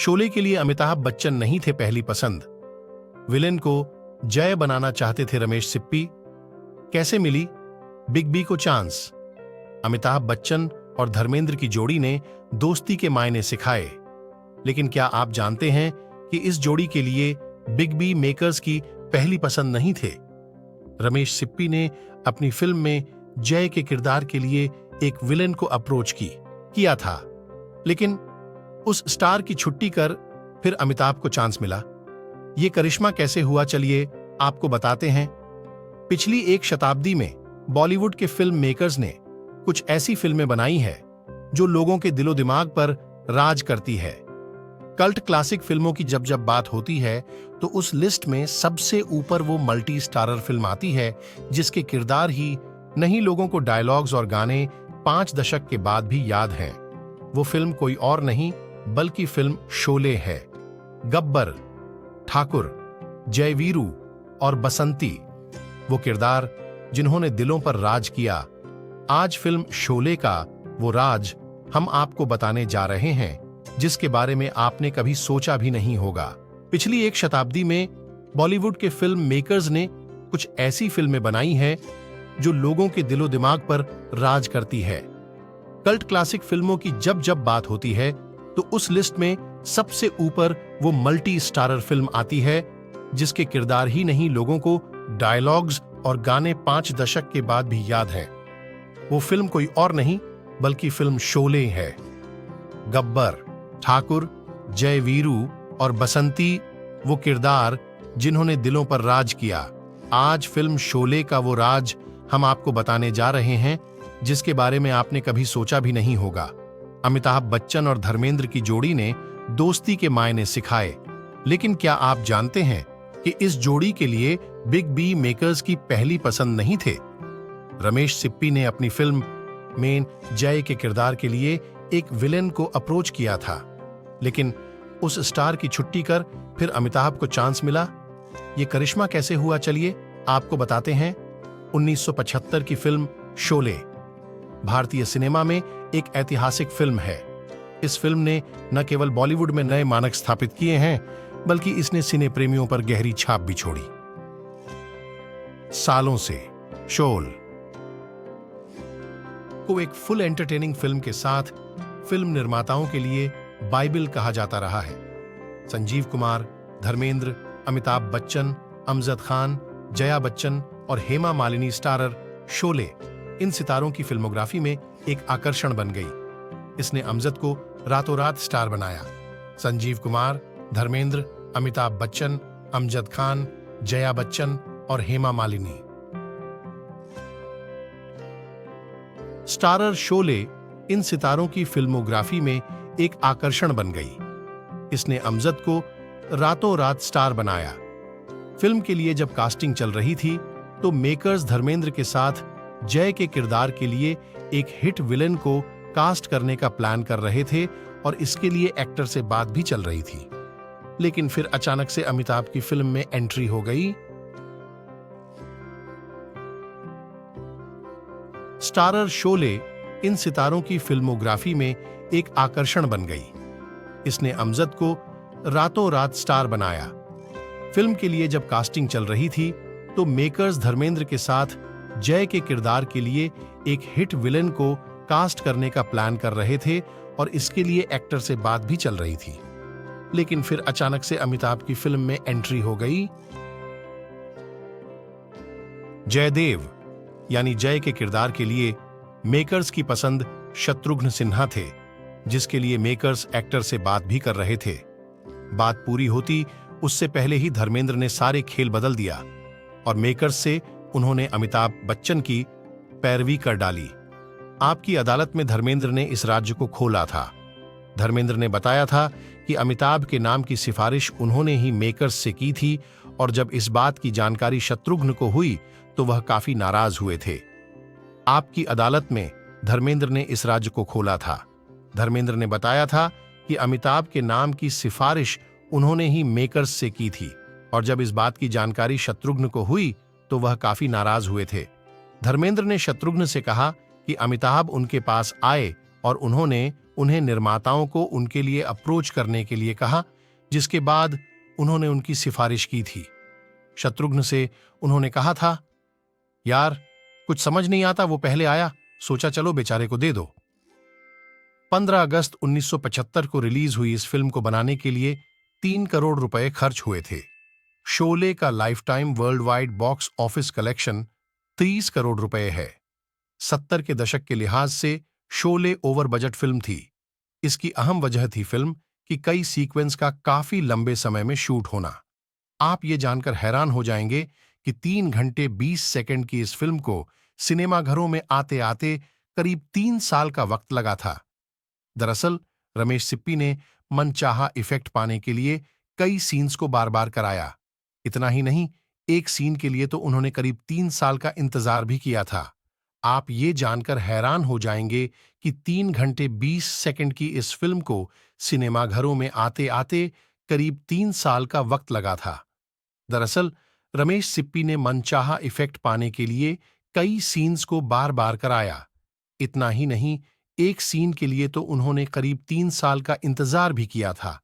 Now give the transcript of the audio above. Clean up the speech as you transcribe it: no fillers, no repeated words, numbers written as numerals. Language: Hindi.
शोले के लिए अमिताभ बच्चन नहीं थे पहली पसंद। विलेन को जय बनाना चाहते थे रमेश सिप्पी। कैसे मिली बिग बी को चांस? अमिताभ बच्चन और धर्मेंद्र की जोड़ी ने दोस्ती के मायने सिखाए। लेकिन क्या आप जानते हैं कि इस जोड़ी के लिए बिग बी मेकर्स की पहली पसंद नहीं थे? रमेश सिप्पी ने अपनी फिल्म में जय के किरदार के लिए एक विलेन को अप्रोच किया था, लेकिन उस स्टार की छुट्टी कर फिर अमिताभ को चांस मिला। ये करिश्मा कैसे हुआ, चलिए आपको बताते हैं। पिछली एक शताब्दी में बॉलीवुड के फिल्म मेकर्स ने कुछ ऐसी फिल्में बनाई है जो लोगों के दिलो दिमाग पर राज करती है। कल्ट क्लासिक फिल्मों की जब जब बात होती है तो उस लिस्ट में सबसे ऊपर वो मल्टी स्टारर फिल्म आती है जिसके किरदार ही नहीं लोगों को डायलॉग्स और गाने 5 दशक के बाद भी याद हैं। वो फिल्म कोई और नहीं बल्कि फिल्म शोले है। गब्बर, ठाकुर, जयवीरू और बसंती वो किरदार जिन्होंने दिलों पर राज किया। आज फिल्म शोले का वो राज हम आपको बताने जा रहे हैं जिसके बारे में आपने कभी सोचा भी नहीं होगा। पिछली एक शताब्दी में बॉलीवुड के फिल्म मेकर्स ने कुछ ऐसी फिल्में बनाई हैं जो लोगों के दिलो दिमाग पर राज करती है। कल्ट क्लासिक फिल्मों की जब जब बात होती है तो उस लिस्ट में सबसे ऊपर वो मल्टी स्टारर फिल्म आती है जिसके किरदार ही नहीं लोगों को डायलॉग्स और गाने 5 दशक के बाद भी याद हैं। वो फिल्म कोई और नहीं बल्कि फिल्म शोले है। गब्बर, ठाकुर, जयवीरू और बसंती वो किरदार जिन्होंने दिलों पर राज किया। आज फिल्म शोले का वो राज हम आपको बताने जा रहे हैं जिसके बारे में आपने कभी सोचा भी नहीं होगा। अमिताभ बच्चन और धर्मेंद्र की जोड़ी ने दोस्ती के मायने सिखाए। लेकिन क्या आप जानते हैं कि इस जोड़ी के लिए बिग बी मेकर्स की पहली पसंद नहीं थे? रमेश सिप्पी ने अपनी फिल्म में जय के किरदार के लिए एक विलेन को अप्रोच किया था, लेकिन उस स्टार की छुट्टी कर फिर अमिताभ को चांस मिला। ये करिश्मा कैसे हुआ, चलिए आपको बताते हैं। 1975 की फिल्म शोले भारतीय सिनेमा में एक ऐतिहासिक फिल्म है। इस फिल्म ने न केवल बॉलीवुड में नए मानक स्थापित किए हैं बल्कि इसने सिने प्रेमियों पर गहरी छाप भी छोड़ी। सालों से शोल को एक फुल एंटरटेनिंग फिल्म के साथ फिल्म निर्माताओं के लिए बाइबल कहा जाता रहा है। संजीव कुमार, धर्मेंद्र, अमिताभ बच्चन, अमजद खान, जया बच्चन और हेमा मालिनी स्टारर शोले इन सितारों की फिल्मोग्राफी में एक आकर्षण बन गई। इसने अमजद को रातों रात स्टार बनाया। संजीव कुमार, धर्मेंद्र, अमिताभ बच्चन, अमजद खान, जया बच्चन और हेमा मालिनी स्टारर शोले इन सितारों की फिल्मोग्राफी में एक आकर्षण बन गई। इसने अमजद को रातों रात स्टार बनाया। फिल्म के लिए जब कास्टिंग चल रही थी तो मेकर्स धर्मेंद्र के साथ जय के किरदार के लिए एक हिट विलेन को कास्ट करने का प्लान कर रहे थे और इसके लिए एक्टर से बात भी चल रही थी। लेकिन फिर अचानक से अमिताभ की फिल्म में एंट्री हो गई। स्टारर शोले इन सितारों की फिल्मोग्राफी में एक आकर्षण बन गई। इसने अमजद को रातों रात स्टार बनाया। फिल्म के लिए जब कास्टिंग चल रही थी तो मेकर्स धर्मेंद्र के साथ जय के किरदार के लिए एक हिट विलेन को कास्ट करने का प्लान कर रहे थे और इसके लिए एक्टर से बात भी चल रही थी। लेकिन फिर अचानक से अमिताभ की फिल्म में एंट्री हो गई। जयदेव यानी जय के किरदार के लिए मेकर्स की पसंद शत्रुघ्न सिन्हा थे, जिसके लिए मेकर्स एक्टर से बात भी कर रहे थे। बात पूरी होती उससे पहले ही धर्मेंद्र ने सारे खेल बदल दिया और मेकर्स से उन्होंने अमिताभ बच्चन की पैरवी कर डाली। आपकी अदालत में धर्मेंद्र ने इस राज्य को खोला था। धर्मेंद्र ने बताया था कि अमिताभ के नाम की सिफारिश उन्होंने ही मेकर्स से की थी और जब इस बात की जानकारी शत्रुघ्न को हुई तो वह काफी नाराज हुए थे। आपकी अदालत में धर्मेंद्र ने इस राज्य को खोला था। धर्मेंद्र ने बताया था कि अमिताभ के नाम की सिफारिश उन्होंने ही मेकर्स से की थी और जब इस बात की जानकारी शत्रुघ्न को हुई तो वह काफी नाराज हुए थे। धर्मेंद्र ने शत्रुघ्न से कहा कि अमिताभ उनके पास आए और उन्होंने उन्हें निर्माताओं को उनके लिए अप्रोच करने के लिए कहा, जिसके बाद उन्होंने उनकी सिफारिश की थी। शत्रुघ्न से उन्होंने कहा था, यार कुछ समझ नहीं आता, वो पहले आया, सोचा चलो बेचारे को दे दो। 15 अगस्त 1975 को रिलीज हुई इस फिल्म को बनाने के लिए 3 करोड़ रुपए खर्च हुए थे। शोले का life time world wide box office collection 30 crore रुपए है। 70 के दशक के लिहाज से शोले ओवर बजट फिल्म थी। इसकी अहम वजह थी फिल्म कि कई सीक्वेंस का काफी लंबे समय में शूट होना। आप ये जानकर हैरान हो जाएंगे कि 3 घंटे 20 सेकंड की इस फिल्म को सिनेमाघरों में आते आते करीब 3 साल का वक्त लगा था। दरअसल रमेश सिप्पी ने मनचाहा इफेक्ट पाने के लिए कई सीन्स को बार बार कराया। इतना ही नहीं, एक सीन के लिए तो उन्होंने करीब 3 साल का इंतजार भी किया था। आप ये जानकर हैरान हो जाएंगे कि 3 घंटे 20 सेकंड की इस फिल्म को सिनेमाघरों में आते आते करीब 3 साल का वक्त लगा था। दरअसल रमेश सिप्पी ने मनचाहा इफेक्ट पाने के लिए कई सीन्स को बार बार कराया। इतना ही नहीं, एक सीन के लिए तो उन्होंने करीब 3 साल का इंतजार भी किया था।